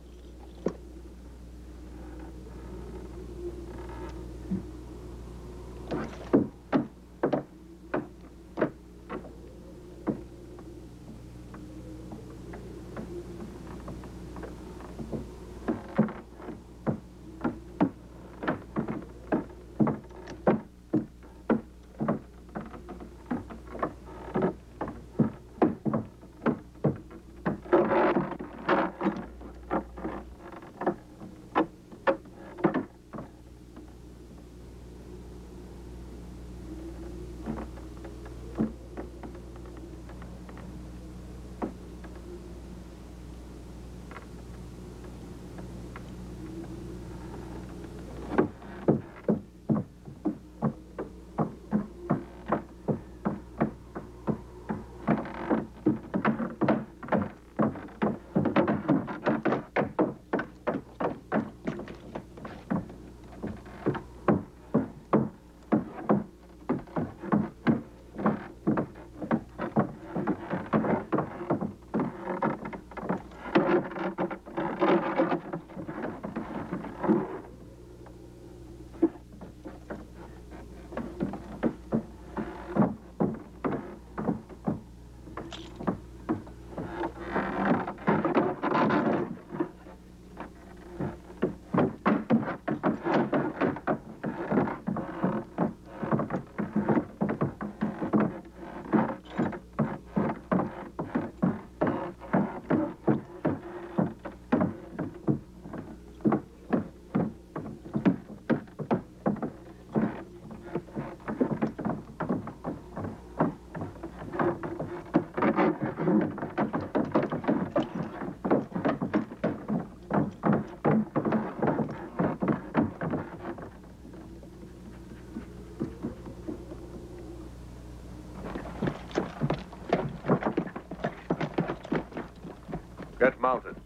Get mounted.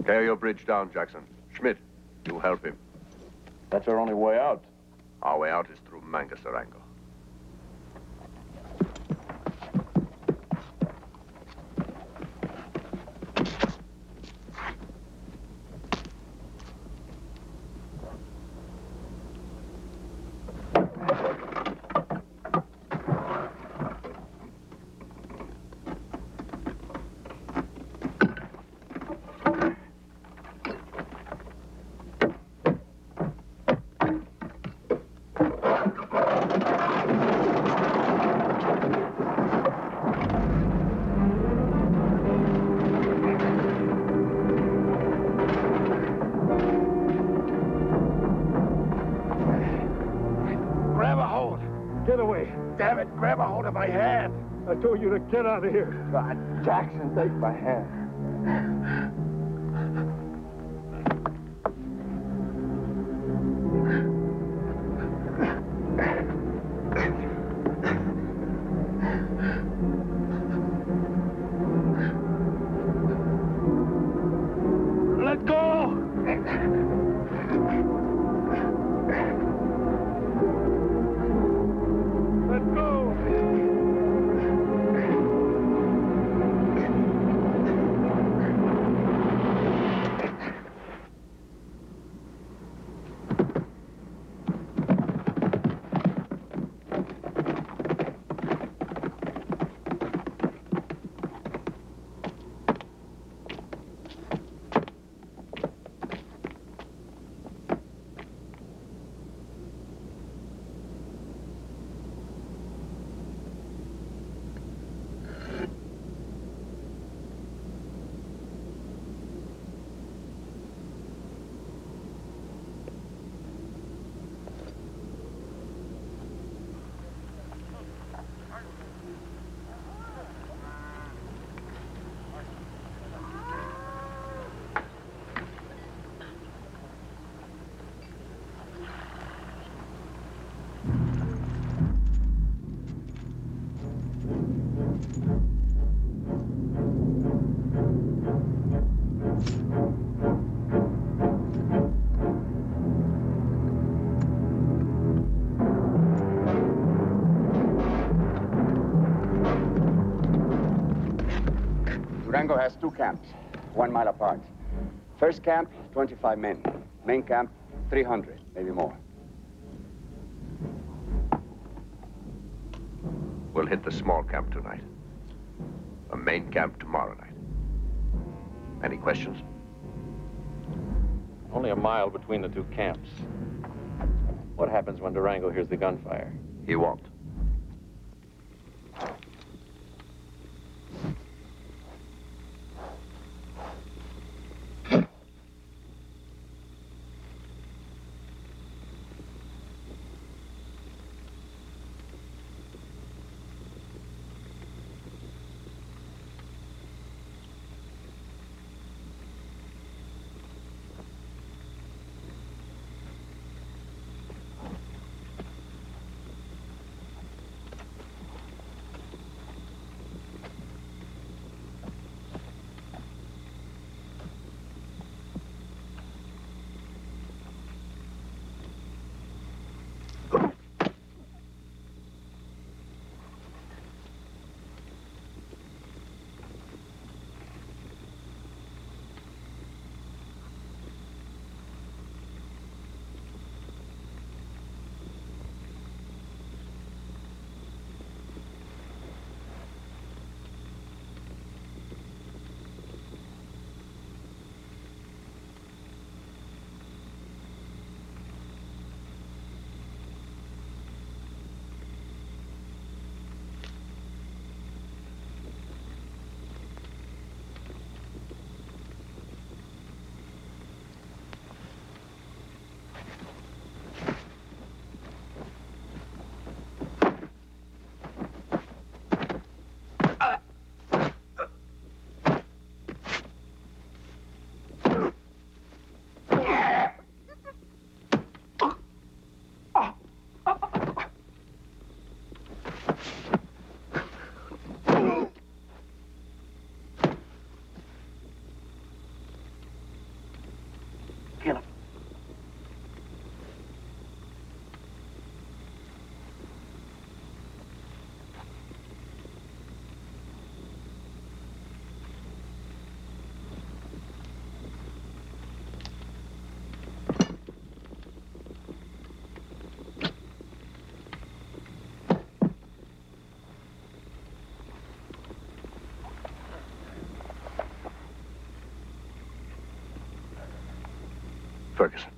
Tear your bridge down, Jackson. Schmidt, you help him. That's our only way out. Our way out is through Mangasarango. Grab a hold of my hand. I told you to get out of here. God, Jackson, take my hand. Let go! Let go! Durango has 2 camps, 1 mile apart. First camp, 25 men. Main camp, 300, maybe more. We'll hit the small camp tonight. A main camp tomorrow night. Any questions? Only a mile between the 2 camps. What happens when Durango hears the gunfire? He won't. Ferguson.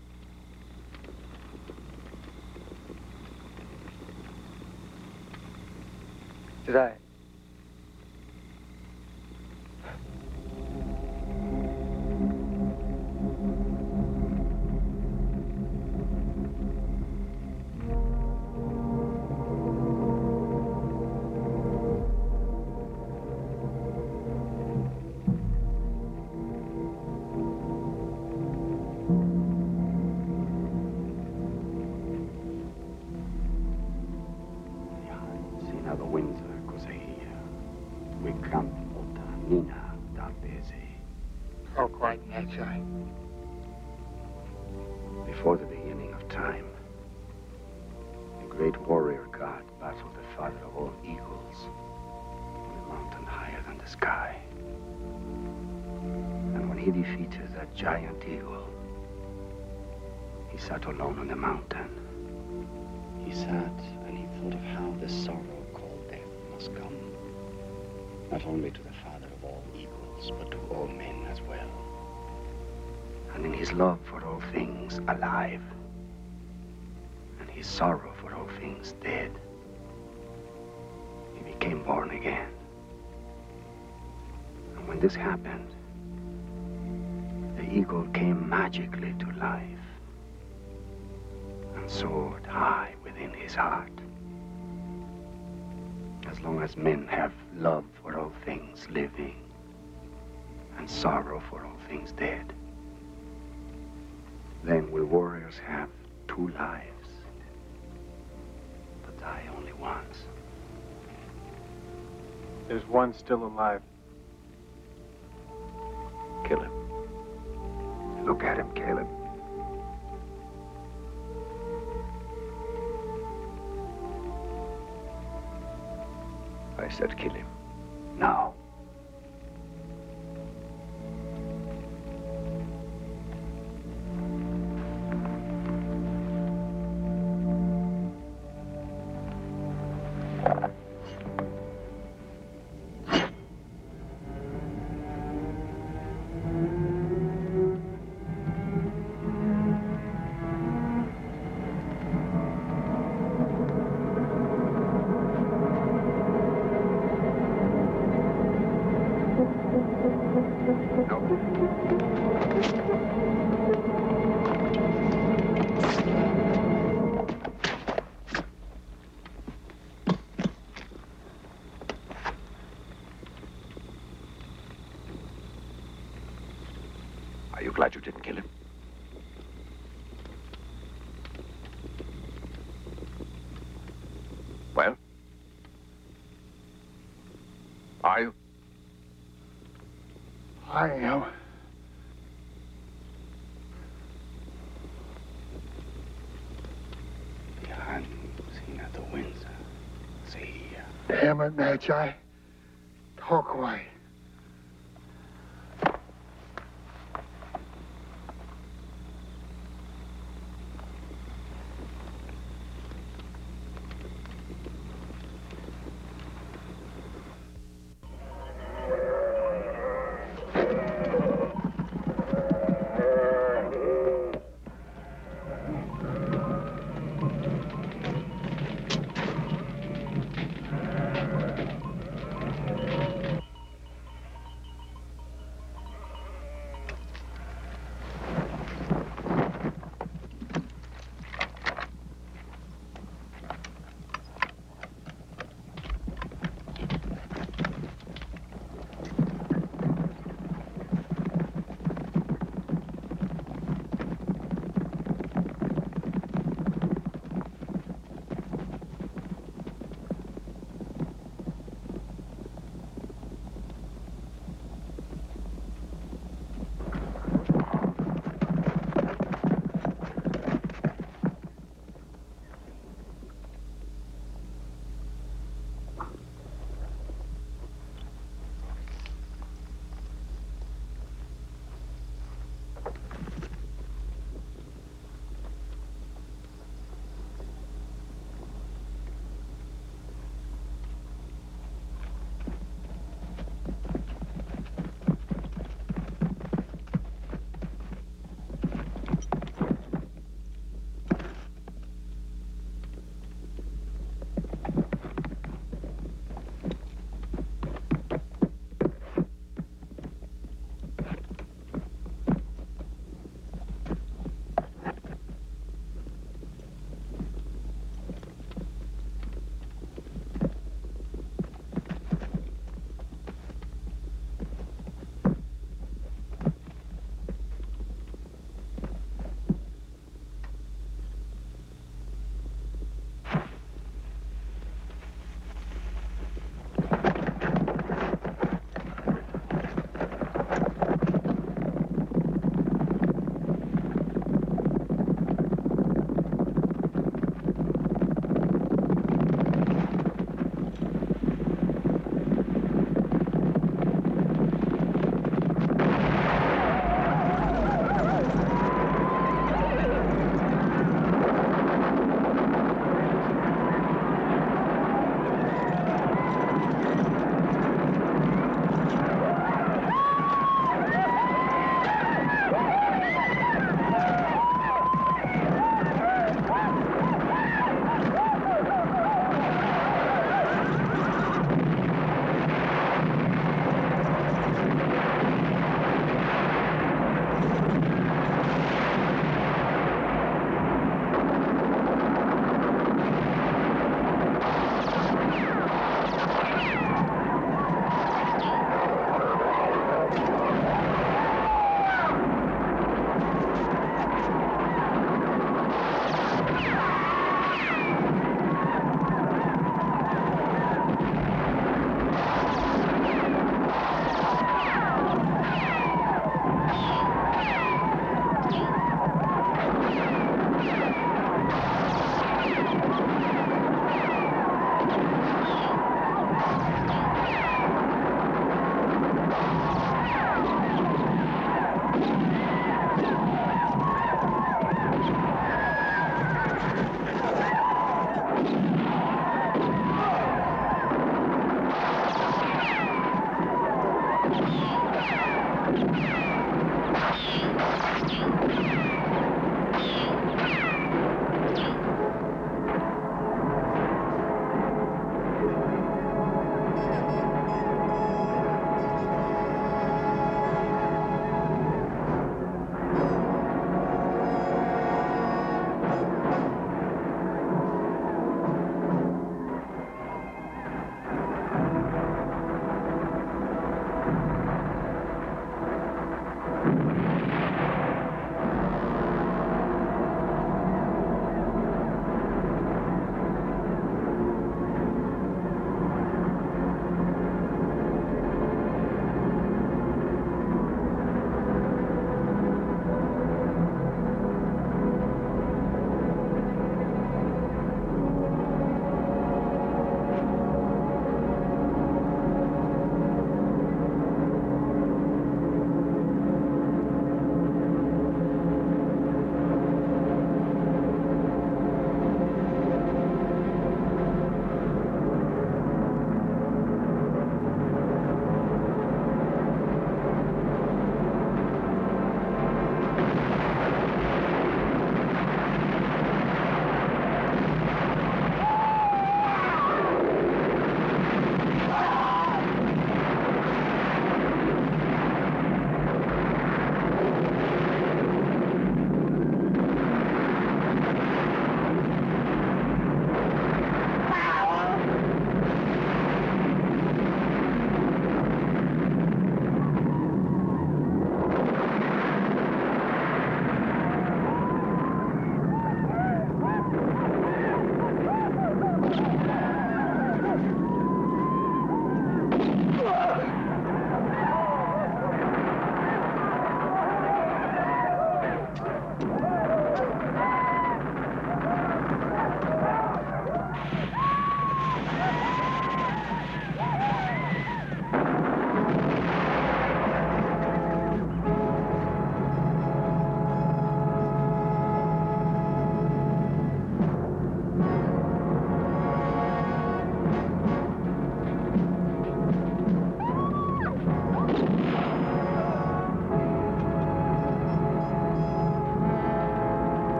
Did I? Before the beginning of time, the great warrior god battled the father of all eagles on a mountain higher than the sky. And when he defeated that giant eagle, he sat alone on the mountain. He sat and he thought of how the sorrow called death must come, not only to the father of all eagles, but to all men as well. And in his love for all things alive, and his sorrow for all things dead, he became born again. And when this happened, the eagle came magically to life and soared high within his heart. As long as men have love for all things living and sorrow for all things dead, then will warriors have 2 lives, but die only once. There's one still alive. Kill him. Look at him, Caleb. I said kill him. Now. glad you didn't kill him. Well? Are you? I am. Behind, seen at the winds. See. Damn it, Magi. Talk away.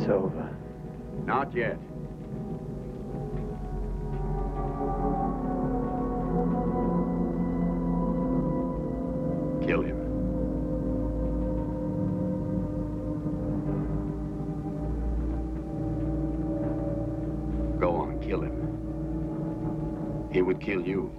It's over. Not yet. Kill him. Go on, kill him. He would kill you.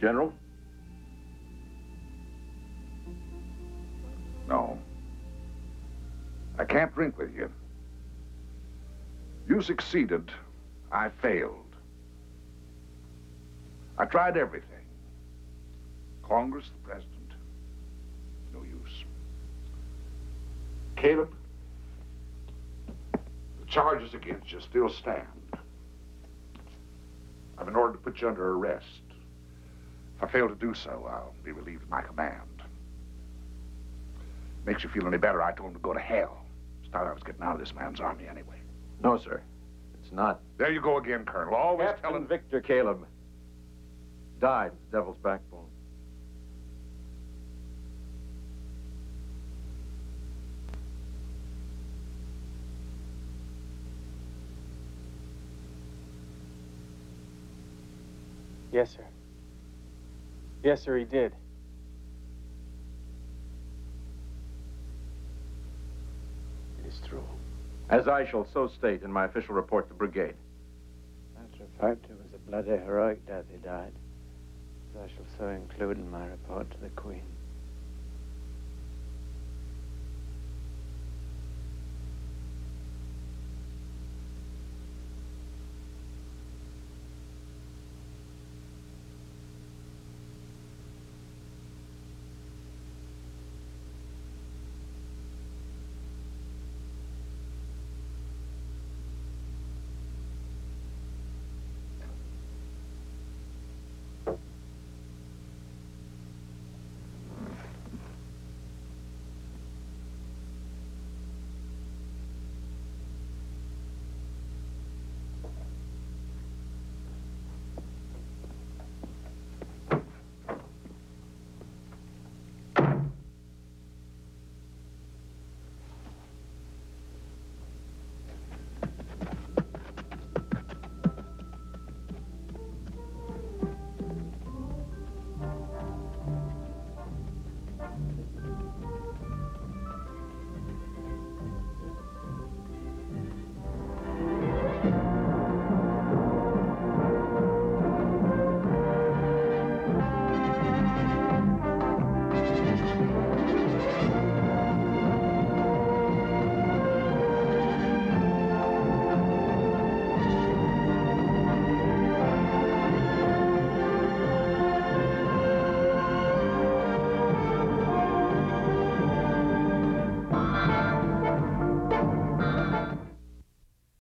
General? No. I can't drink with you. You succeeded. I failed. I tried everything. Congress, the president. No use. Caleb, the charges against you still stand. I've been ordered to put you under arrest. If I fail to do so, I'll be relieved of my command. Makes you feel any better, I told him to go to hell. It's time I was getting out of this man's army anyway. No, sir. It's not. There you go again, Colonel. Always telling... Viktor Kaleb died with Devil's Backbone. Yes, sir. Yes, sir, he did. It is true. As I shall so state in my official report to brigade. Matter of fact, it was a bloody heroic death he died. As I shall so include in my report to the Queen.